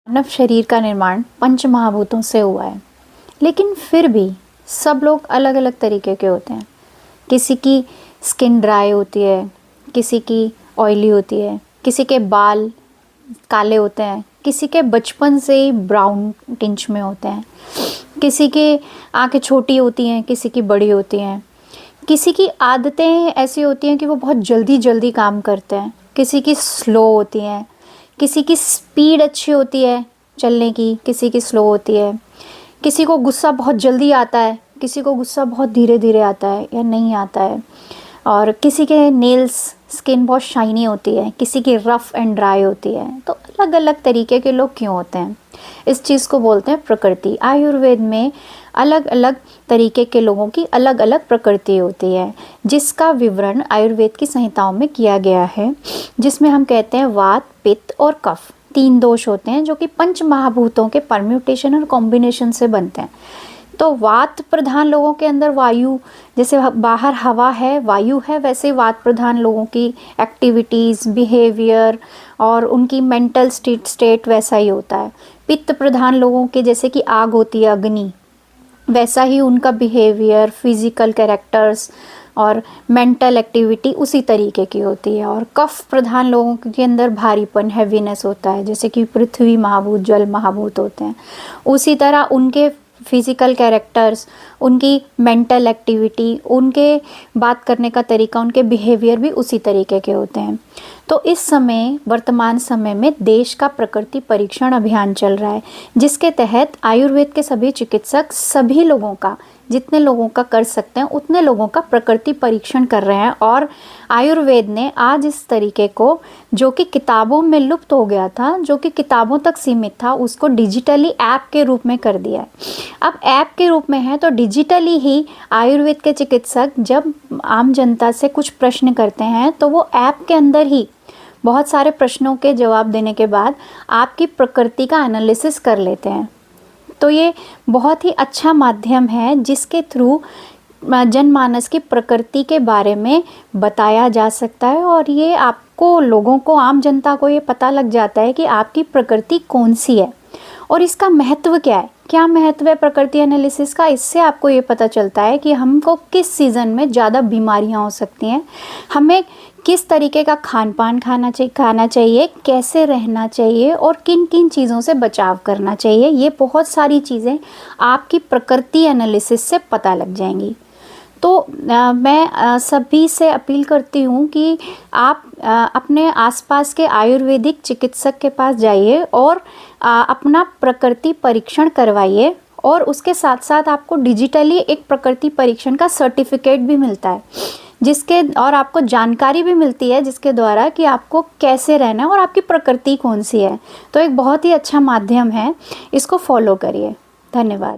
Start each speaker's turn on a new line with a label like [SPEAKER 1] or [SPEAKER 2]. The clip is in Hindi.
[SPEAKER 1] मानव शरीर का निर्माण पंच महाभूतों से हुआ है, लेकिन फिर भी सब लोग अलग अलग तरीके के होते हैं। किसी की स्किन ड्राई होती है, किसी की ऑयली होती है, किसी के बाल काले होते हैं, किसी के बचपन से ही ब्राउन टिंच में होते हैं, किसी की आंखें छोटी होती हैं, किसी की बड़ी होती हैं, किसी की आदतें ऐसी होती हैं कि वो बहुत जल्दी जल्दी काम करते हैं, किसी की स्लो होती हैं, किसी की स्पीड अच्छी होती है चलने की, किसी की स्लो होती है, किसी को गुस्सा बहुत जल्दी आता है, किसी को गुस्सा बहुत धीरे धीरे आता है या नहीं आता है, और किसी के नेल्स स्किन बहुत शाइनी होती है, किसी की रफ़ एंड ड्राई होती है। तो अलग अलग तरीके के लोग क्यों होते हैं, इस चीज़ को बोलते हैं प्रकृति। आयुर्वेद में अलग अलग तरीके के लोगों की अलग अलग प्रकृति होती है, जिसका विवरण आयुर्वेद की संहिताओं में किया गया है, जिसमें हम कहते हैं वात, पित्त और कफ 3 दोष होते हैं जो कि पंच महाभूतों के परम्यूटेशन और कॉम्बिनेशन से बनते हैं। तो वात प्रधान लोगों के अंदर वायु, जैसे बाहर हवा है, वायु है, वैसे वात प्रधान लोगों की एक्टिविटीज़, बिहेवियर और उनकी मेंटल स्टेट वैसा ही होता है। पित्त प्रधान लोगों के जैसे कि आग होती है, अग्नि, वैसा ही उनका बिहेवियर, फिजिकल कैरेक्टर्स और मेंटल एक्टिविटी उसी तरीके की होती है। और कफ प्रधान लोगों के अंदर भारीपन, हैवीनेस होता है, जैसे कि पृथ्वी महाभूत, जल महाभूत होते हैं। उसी तरह उनके फिज़िकल कैरेक्टर्स, उनकी मेंटल एक्टिविटी, उनके बात करने का तरीका, उनके बिहेवियर भी उसी तरीके के होते हैं। तो इस समय, वर्तमान समय में देश का प्रकृति परीक्षण अभियान चल रहा है, जिसके तहत आयुर्वेद के सभी चिकित्सक सभी लोगों का, जितने लोगों का कर सकते हैं उतने लोगों का प्रकृति परीक्षण कर रहे हैं। और आयुर्वेद ने आज इस तरीके को, जो कि किताबों में लुप्त हो गया था, जो कि किताबों तक सीमित था, उसको डिजिटली ऐप के रूप में कर दिया है। अब ऐप के रूप में है तो डिजिटली ही आयुर्वेद के चिकित्सक जब आम जनता से कुछ प्रश्न करते हैं तो वो ऐप के अंदर ही बहुत सारे प्रश्नों के जवाब देने के बाद आपकी प्रकृति का एनालिसिस कर लेते हैं। तो ये बहुत ही अच्छा माध्यम है जिसके थ्रू जनमानस की प्रकृति के बारे में बताया जा सकता है, और ये आपको, लोगों को, आम जनता को ये पता लग जाता है कि आपकी प्रकृति कौन सी है और इसका महत्व क्या है। क्या महत्व है प्रकृति एनालिसिस का? इससे आपको ये पता चलता है कि हमको किस सीज़न में ज़्यादा बीमारियां हो सकती हैं, हमें किस तरीके का खान पान खाना चाहिए, कैसे रहना चाहिए और किन किन चीज़ों से बचाव करना चाहिए। ये बहुत सारी चीज़ें आपकी प्रकृति एनालिसिस से पता लग जाएंगी। तो मैं सभी से अपील करती हूँ कि आप अपने आसपास के आयुर्वेदिक चिकित्सक के पास जाइए और अपना प्रकृति परीक्षण करवाइए, और उसके साथ साथ आपको डिजिटली एक प्रकृति परीक्षण का सर्टिफिकेट भी मिलता है, जिसके और आपको जानकारी भी मिलती है जिसके द्वारा कि आपको कैसे रहना है और आपकी प्रकृति कौन सी है। तो एक बहुत ही अच्छा माध्यम है, इसको फॉलो करिए। धन्यवाद।